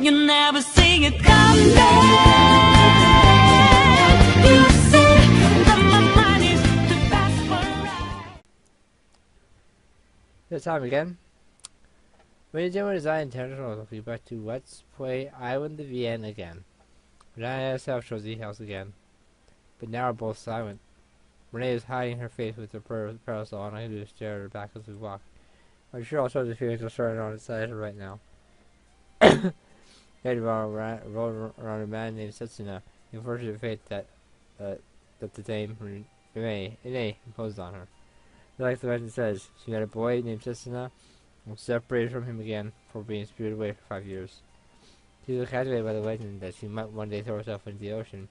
You never see it come back. You say that my mind is too fast for a ride. This time again. When the demo design intentional, we back to let's play I Win the VN again. Renee herself shows details again. But now we're both silent. Renee is hiding her face with her parasol, and I can just stare at her back as we walk. I'm sure I'll show the feelings are starting on its side right now. He had rolled around a man named Setsuna, the unfortunate fate that the name Renee imposed on her. Like the legend says, she met a boy named Setsuna and was separated from him again for being spirited away for 5 years. She was captivated by the legend that she might one day throw herself into the ocean.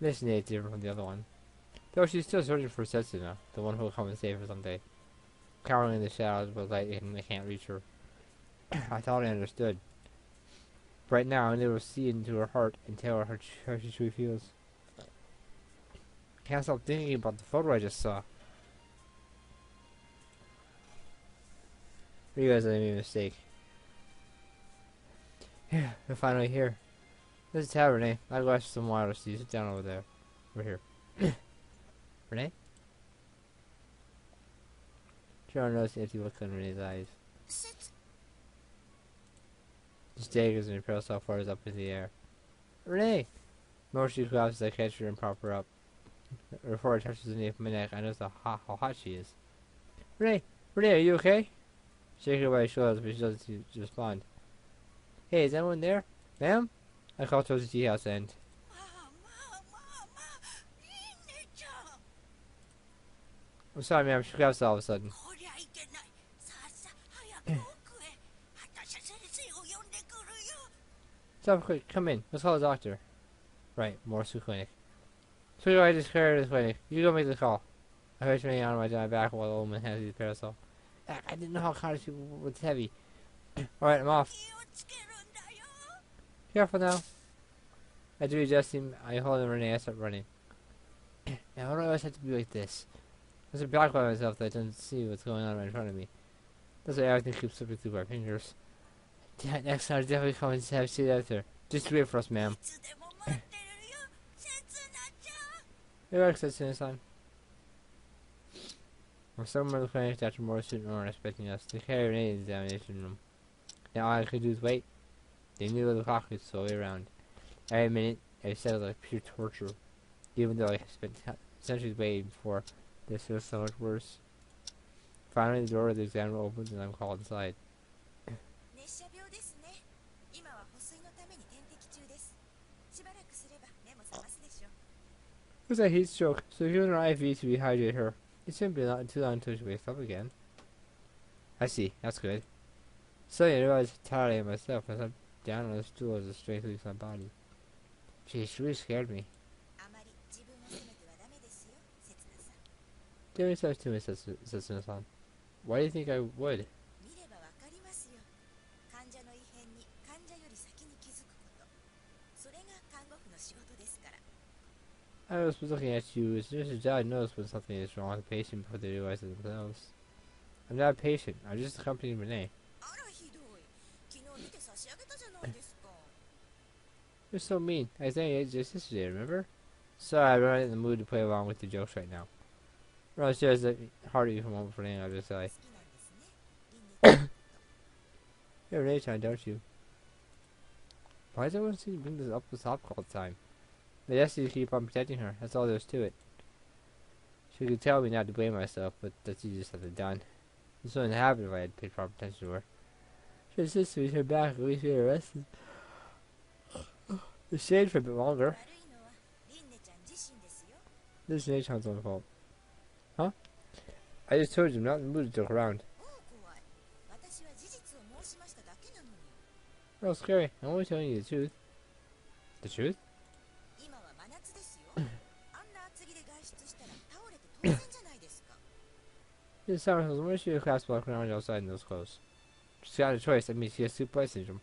This Renee is different from the other one. Though she's still searching for Setsuna, the one who will come and save her someday. Cowering in the shadows but light and they can't reach her. I thought I understood. Right now, I'm able to see into her heart and tell her how she truly feels. I can't stop thinking about the photo I just saw. I realize I made a mistake. Yeah, we're finally here. This is how Renee. I'll go ask some water so you sit down over there. We're here. Renee? Sharon noticed the empty look in Renee's eyes. She daggers and her parasol flies up in the air. Renee! More she grabs as I catch her and prop her up. Before it touches the nape of my neck, I notice how hot she is. Renee! Renee, are you okay? Shake her by the shoulders, but she doesn't respond. Hey, is anyone there? Ma'am? I call towards the tea house end. I'm sorry, ma'am. She grabs all of a sudden. Stop quick. Come in. Let's call the doctor. Right. Morse clinic. So I just carry her to the clinic. You go make the call. I heard something on my back while the old man hands me the parasol. I didn't know how hard it was heavy. Alright, I'm off. Careful now. I do adjusting. I hold him Renee. I start running. Now, why do I always have to be like this? There's a block by myself that doesn't see what's going on right in front of me. That's why everything keeps slipping through my fingers. Next time, I'll definitely come and have seat after. Just wait for us, ma'am. It works as soon as time. We're somewhere in the clinic. Dr. Morris and Oren expecting us to carry Renee to the examination room. Now all I could do is wait. They knew the clock was slowly around. Every minute, I felt like pure torture. Even though I spent centuries waiting before, this feels so much worse. Finally, the door of the exam room opens and I'm called inside. It was a heat stroke, so if you want an IV to rehydrate her, it shouldn't be too long until she wakes up again. I see, that's good. Suddenly I realized how tired I am myself as I'm down on the stool as the strength leaves my body. She really scared me. Give me such to me, Setsuna-san. Why do you think I would? I was looking at you as soon as your dad knows when something is wrong with a patient before they realize it themselves. I'm not a patient, I'm just accompanying Renee. You're so mean. I think it's just yesterday, remember? Sorry, I'm not in the mood to play along with the jokes right now. Well, it's just hard to you from one for Renee, I'll just say. You're Renee time, don't you? Why does everyone seem to bring this up the top all the time? They asked you to keep on protecting her, that's all there is to it. She could tell me not to blame myself, but that's easy to have done. This wouldn't happen if I had paid proper attention to her. She insisted we turn back, at least we get arrested. We stayed for a bit longer. This is Nate-chan's own fault. Huh? I just told you I'm not in the mood to joke around. Oh, scary. I'm only telling you the truth. The truth? This summer was more she a class walking around outside in those clothes. She's got a choice, that means she has soup-boy syndrome.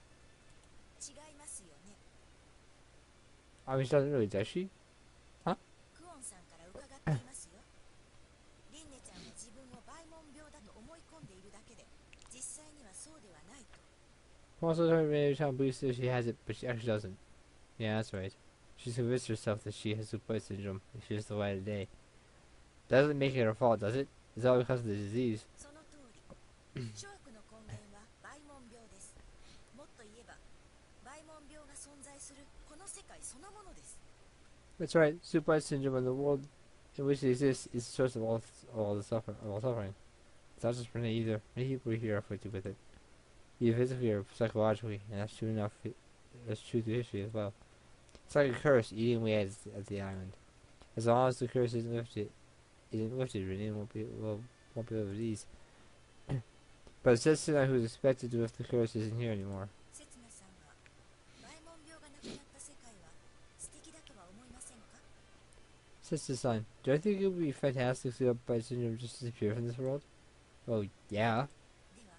I mean, she doesn't really, does she? Huh? Also, every time Blue says she has it, but she actually doesn't. Yeah, that's right. She's convinced herself that she has Super syndrome. And she just the light of day. Doesn't make it her fault, does it? It's all because of the disease. その通り諸悪の根源はバイモン病です。もっと言えばバイモン病が存在するこの世界そのものです。 That's right. Super syndrome in the world in which it exists is the source of all suffering. It's not just for me either. Many people here are afflicted with it, either physically or psychologically, and that's true enough. That's true to history as well. It's like a curse eating away at the island. As long as the curse isn't lifted, Renee won't be able to ease. But it's Setsuna who's expected to lift the curse isn't here anymore. 刹那さんはバイモン病がなくなった世界は素敵だとは思いませんか？ Sister-son, do I think it would be fantastic to have Bite Syndrome just disappear from this world? Well, yeah. では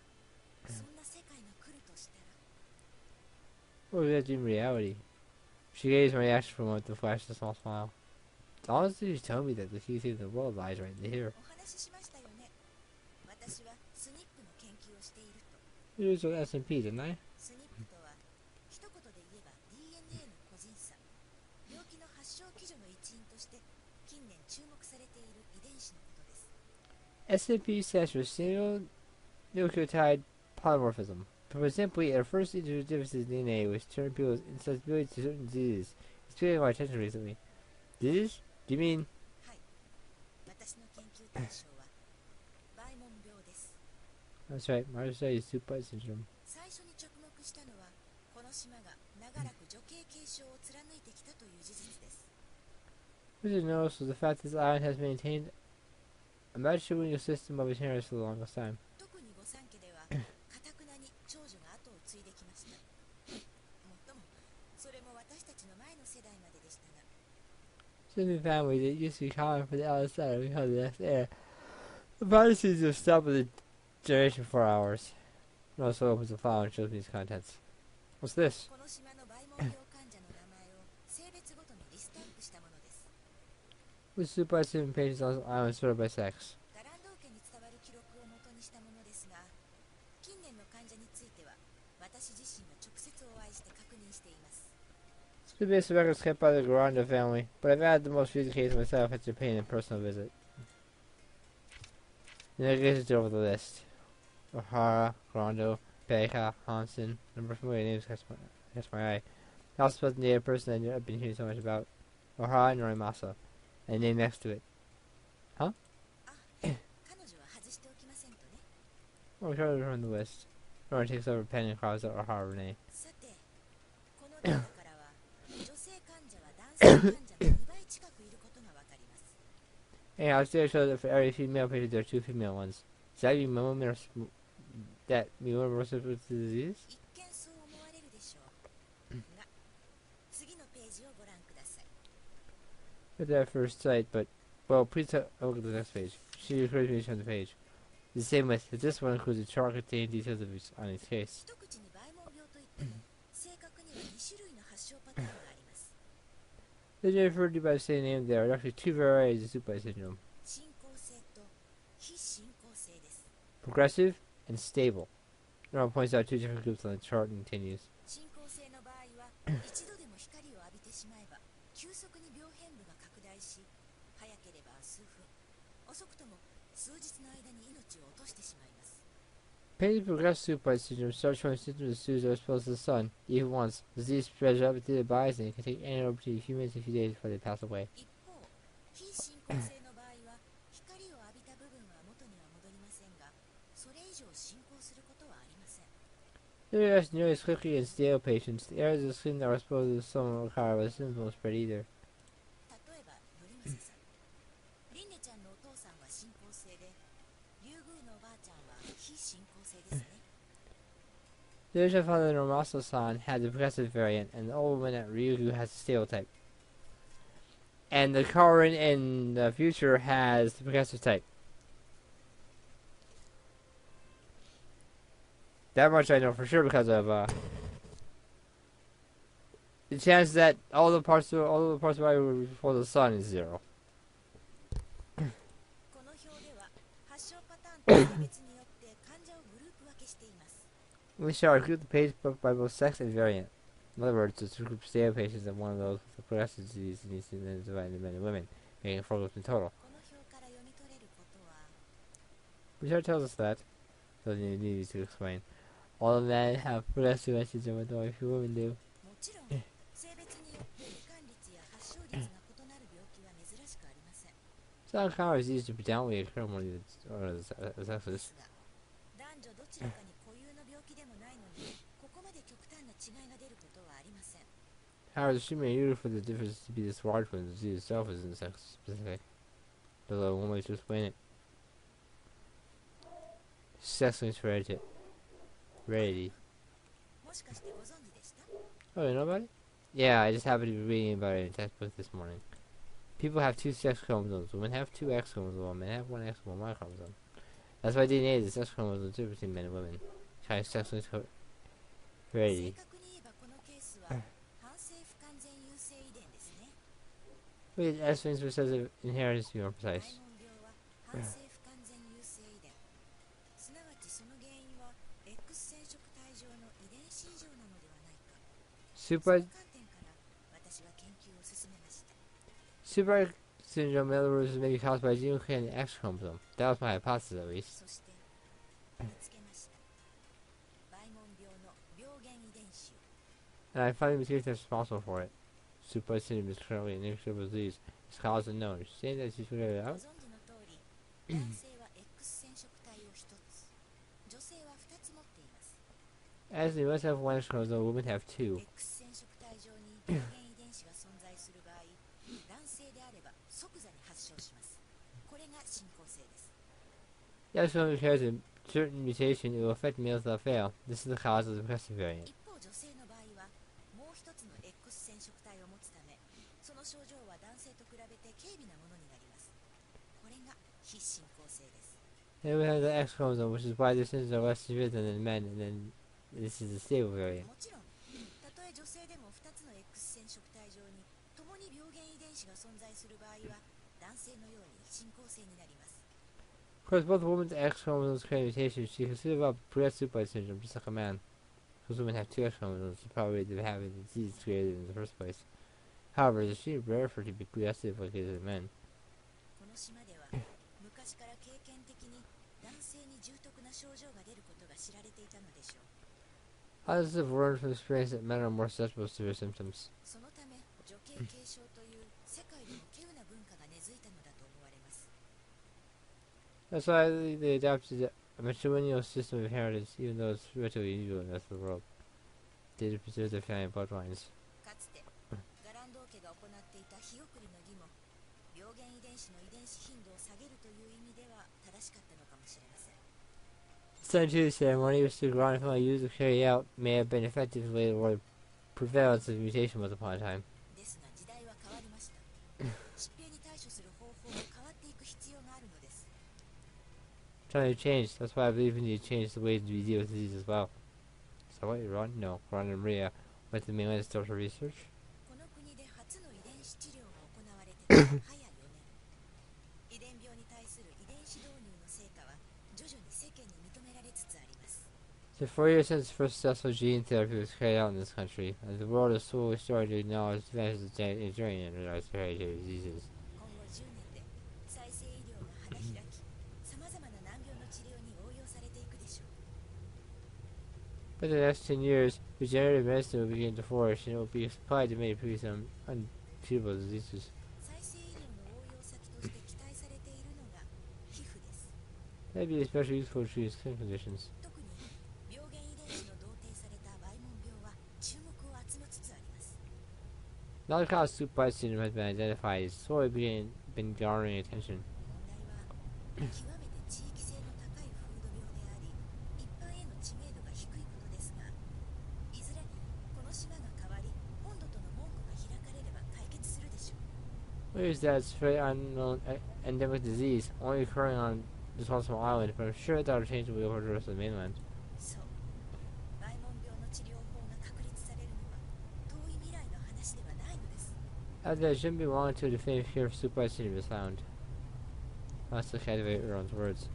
そんな世界が来るとしたら What would that do in reality? She gazed my reaction for a moment to flash a small smile. Honestly, she told me that the key to the world lies right here. お話ししましたよね。私はスニップの研究をしていると。 It was an SMP, didn't I? スニップとは一言で言えば DNA の個人差、病気の発症基準の一因として近年注目されている遺伝子のことです。 SMP stands for single nucleotide polymorphism. Put simply, it refers to differences in DNA which turn people's insensibility to certain diseases. It's paying my attention recently. Disease? Do you mean? はい、私の研究対象はバイモン病です。 That's right, my study is Super syndrome. 最初に着目したのはこの島が長らく女系継承を貫いてきたという事実です。 What I noticed was the fact that this island has maintained a matrilineal system of inheritance for the longest time. 特に御三家では堅くなに長女が後を継いできました。もっともそれも私たちの前の世代まででしたが Since in families, it used to be common for the eldest son to become the next heir. The policies of stop with the generation for hours. It also opens the file and shows me its contents. What's this? この島のバイモン病患者の名前を性別ごとにリストアップしたものです。 Which Super syndrome patients on this island sorted by sex? ガランド家に伝わる記録を元にしたものですが、近年の患者については私自身が直接お会いして確認しています。 This could be a records kept by the Garanda family, but I've had the most recent case myself after paying a personal visit. Then I guess it's over the list. O'Hara, Grando, Pekka, Hansen, number of familiar names catch my eye. I also spelled the name of a person I've been hearing so much about. O'Hara Norimasa. And a name next to it. あ、彼女は外しておきませんとね。 Oh, we tried to run the list. Nora takes over pen and carves out O'Hara Renee. さて、このデータからは女性患者は男性患者の2倍近くいることがわかります。 Hey, I was there to show that for every female patient there are two female ones. Does that mean women are that mean women are susceptible to the disease? 一見そう思われるでしょう。が、次のページをご覧ください。 At that first sight, but well, please look at the next page. She encouraged me to turn the page. The same with this one includes a chart containing details of on each case. 一口にバイモン病といっても、正確には2種類の発症パターンがあります。 They referred to by the same name. There are actually two varieties of Super syndrome: 進行性と非進行性です。 progressive and stable. Nora points out two different groups on the chart and continues. 進行性の場合は一度でも光を浴びてしまえば急速に病変部が拡大し、早ければ数分、遅くとも数日の間に命を落としてしまいます。 Patients with progressive Super syndrome start showing symptoms as soon as they're exposed to the sun. Even once, the disease spreads up into their bodies and it can take anywhere between a few minutes and a few days before they pass away. 一方、非進行性の場合は光を浴びた部分は元には戻りませんが、それ以上進行することはありません。 There are nearly as quickly in stable patients. The areas of the skin that are exposed to the sun will recover, but the symptoms won't spread either. 例えば、頼政さん。リンネちゃんのお父さんは進行性で、リュウグウのおばあちゃんは非進行性ですね。 The original father Normaso-san had the progressive variant, and the old woman at Ryugu has the stable type. And the Karin in the future has the progressive type. That much I know for sure because of the chance that all the parts of body were before the sun is 0. この表では発症パターンと性別によって患者をグループ分けしています。We shall group the page book by both sex and variant. In other words, it's to group stable patients and one of those with a progressive disease and needs to then divide into men and women, making 4 groups in total. この表から読み取れることは Bouchard tells us that, doesn't even need to explain, all men have progressive estrogen with only few women do. もちろん性別によって罹患率や発症率が異なる病気は珍しくありません It's not common disease to predominantly occur among the sexes. ですが男女どちらかに固有の病気でもないのにここまで極端な違いが出ることはありません However, it's extremely unusual for the difference to be this large when the disease itself isn't sex specific. There's only one way to explain it. Sex-linked heredity. もしかしてご存知でした Oh, you know about it? Yeah, I just happened to be reading about it in a textbook this morning. People have 2 sex chromosomes. Women have 2 X chromosomes. Men have 1 X and 1 Y chromosome. That's why DNA is the sex chromosome difference between men and women. Kind of sex-linked 正 heredity. 確に言えばこのケースは反性不完全優性遺伝ですね Wait, S means which says of inheritance to be more 大 precise. 門病は反性不完全優性遺伝すなわちその原因は X 染色体上の遺伝子異常なのではないかその Super 観点から私は研究を進めました Super syndrome, in other words, is maybe caused by a gene containing the X chromosome. That was my hypothesis, at least. そして見つけました大門病の病原遺伝子を And I find the mutation that's responsible for it. Super syndrome is currently an incurable disease. Its cause is unknown. She's saying that she's figured it ご out? 存知の通り男性は X 染色体を1つ女性は2つ持っています As they must have 1 X chromosome, women have 2. X 染色体上に病原遺伝子が存在する場合男性であれば即座に発症しますこれが進行性です The X chromosome carries a certain mutation. It will affect males without fail. This is the cause of the progressive variant. 一方女性の場合はもう一つの X 染色体を持つためその症状は男性と比べて軽微なものになりますこれが非進行性です Then we have the X chromosome, which is why their symptoms are less severe than in men, and then this is the stable variant. もちろんたとえ女性でも2つの X 染色体上に共に病原遺伝子が存在する場合は男性のように進行性になります Of course, both women's X chromosomes carry mutations. She can still develop progressive by syndrome, just like a man. Because women have 2 X chromosomes, the probability of having the disease is greater in the first place. However, it's extremely rare for it to be progressive like it is in men. この島では昔から経験的に男性に重篤な症状が出ることが知られていたのでしょう Others have learned from experience that men are more susceptible to severe symptoms. そのため女系継承という世界でも稀有な文化が根付いたのだと思われます That's why they adopted a matrilineal system of inheritance, even though it's relatively unusual in the rest of the world. They to preserve their family bloodlines. かつてガランド家が行っていた日送りの儀も病原遺伝子の遺伝子頻度を下げるという意味では正しかったのかもしれません Scientific ceremony which the Grand family used to carry out may have been effective later where the prevalence of mutation was upon a time. ですが時代は変わりました疾病に対処する方法も変わっていく必要があるのです Trying to change. That's why I believe we need to change the ways we deal with disease as well. So what, Ron? No. Ron and Maria went to the mainland to start her research. この国で初の遺伝子治療が行われてから早4年遺伝病に対する遺伝子導入の成果は徐々に世間に認められつつあります So 4 years since the first successful gene therapy was carried out in this country, and the world is slowly starting to acknowledge the advantages of enduring and realize hereditary diseases. 今後10年で再生医療が花開きさまざまな難病の治療に応用されていくでしょう But in the next 10 years, regenerative medicine will begin to flourish, and it will be applied to many previous untreatable diseases. 再生医療の応用先として期待されているのが皮膚です That would be especially useful to treat skin conditions. 特に病原遺伝子の同定されたバイモン病は注目を集めつつあります Now the cause of Super syndrome has been identified, it's slowly been garnering attention. 問題は極めて地域性の高い風土病であり一般への知名度が低いことですがいずれこの島が変わり本土との門戸が開かれれば解決するでしょう What is that? It's a very unknown endemic disease, only occurring on this one small island, but I'm sure that will change the way over the rest of the mainland. そうバイモン病の治療法が確立されるのは遠い未来の話ではないのです After that, it shouldn't be long until the definitive cure for Super syndrome is found. That's to captivate Aaron's words.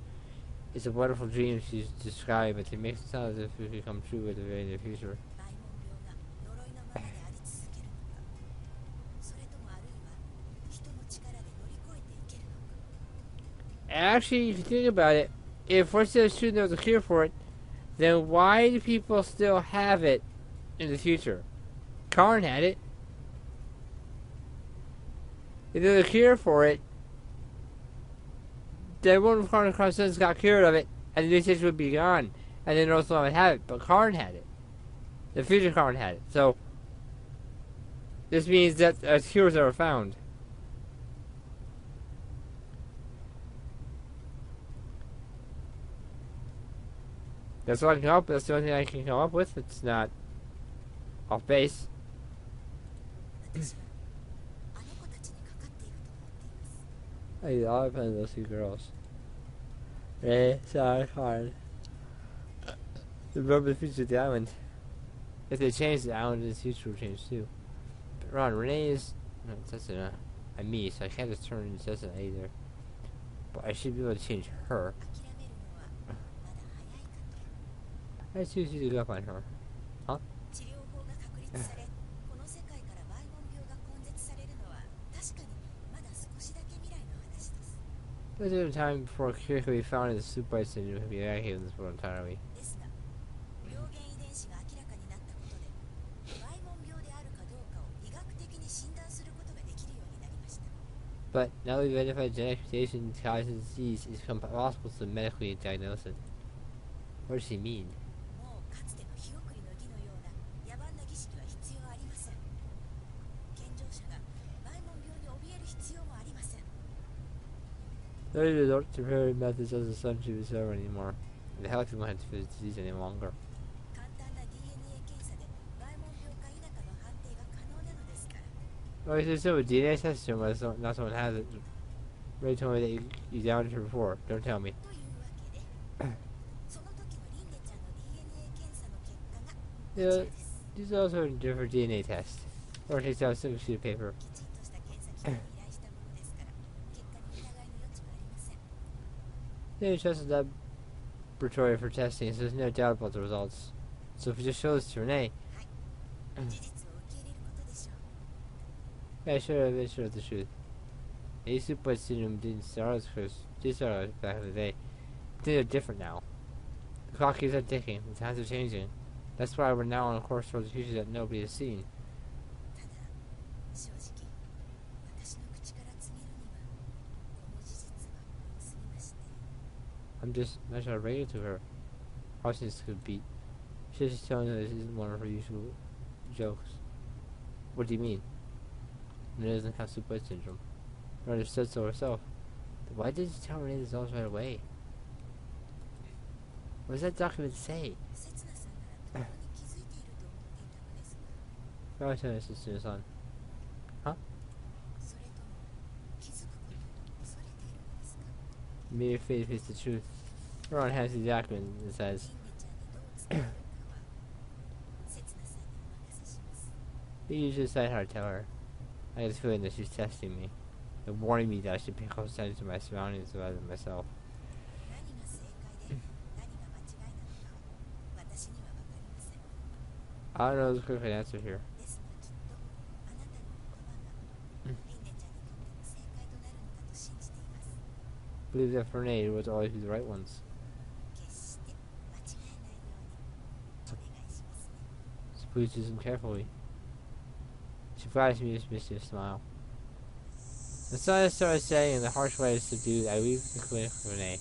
it's a wonderful dream she's describing, but it makes it sound as if it could come true at the very near future. 大門病が呪いのままであり続けるのか、それともあるいは人の力で乗り越えていけるのか。 Actually, if you think about it, if we're still shooting there's a cure for it, then why do people still have it in the future? Karn had it. If there's a cure for it, then one of Karn's sons got cured of it, and the mutation would be gone, and then North Star would have it. But Karn had it. The future Karn had it. So, this means that cures are found. That's what I can come up with. That's the only thing I can come up with. It's not off base. 私はあの子たちにかかっていると思っています。 Hey, all depends on those two girls. Ray, Sarah, Karn. Remember the future of the island. If they change the island, the future will change too. But Ron, Renee is... No, that's I'm me, so I can't just turn into Cessna either. But I should be able to change her. 諦めるのはまだ早いかと。 I choose you to go up on her. 治療法が確立され、この世界からバイモン病が根絶されるのは確かにまだ少しだけ未来の話です。 There's a time before a cure could be found in the super syndrome could be eradicated in this world entirely. ですが、病原遺伝子が明らかになったことで、バイモン病であるかどうかを医学的に診断することができるようになりました。 But now that we've identified genetic mutation causing disease, it's become possible to medically diagnose it. What does she mean? もうかつての火送りの儀のような野蛮な儀式は必要ありません。健常者がバイモン病に怯える必要もありません。 No need to resort to primitive methods as the sun should be served anymore. The healthy won't have to feel the disease any longer. 簡単な DNA 検査でバイモン病か否かの判定が可能なのですから。 Oh, so still a DNA test to whether not someone has it. Ray told me that you downed her before. Don't tell me. というわけで、その時のリンネちゃんの DNA 検査の結果がこち Yeah, らです。 these are also a different DNA test. Or takes out a single sheet of paper. きちんとした検査機関に依頼したものですから、結果に疑いの余地はありません。 They trusted that laboratory for testing, so there's no doubt about the results. So if we just show this to Renee, 事実を受け入れることでしょう。 yeah, I should have assured the truth. A super syndrome didn't start us first. Did start us back in the day. Things are different now. The clock keeps on ticking. The times are changing. That's why we're now on a course towards a future that nobody has seen. ただ、正直、私の口から告げるには、この事実は多すぎまして。 I'm just not trying to bring it to her. How this could be. She's just telling her this isn't one of her usual jokes. What do you mean? Renee doesn't have super syndrome. Renee said so herself. Then why didn't you tell Renee the results right away? What does that document say? 刹那さんならとっくに気づいていると思っていたのですが、 Why tell us this to his son? それとも気づくことを恐れているのですか。 Maybe fate face the truth. Ron has the document and リ says, ンネちゃんにどう伝えるかは、刹那さんにお任せします。 you should decide how to tell her. I get this feeling that she's testing me. And warning me that I should pay close attention to my surroundings rather than myself. 何が正解で何が間違いなのかは私には分かりません。 I don't know the correct answer here. ですがきっとあなたの言葉がリンネちゃんにとっても正解となるのだと信じています。 Believe that for Renee, it was always be the right ones. 決して間違えないようにお願いしますね。 So please listen carefully. She flashed me this mischievous smile. The sun started setting and the harsh light is subdued. I leave the clinic with Renee.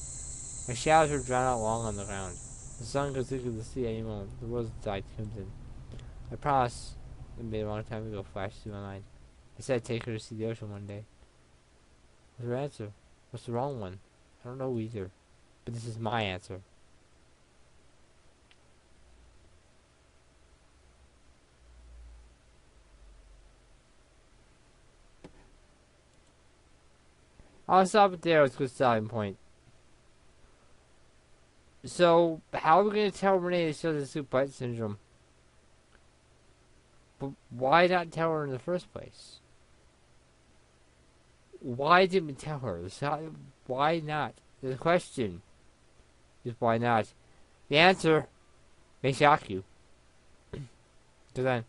My shadows were drawn out long on the ground. The sun could sink into the sea any moment. The world died crimson. I promised, it made a long time ago, flashed through my mind. I said I'd take her to see the ocean one day. What's her answer? What's the wrong one? I don't know either. But this is my answer. I'll stop it there. It's a good starting point. So, how are we going to tell Renee that she has the soup bite syndrome? But why not tell her in the first place? Why didn't we tell her? Why not? The question. Just why not? The answer may shock you. So then,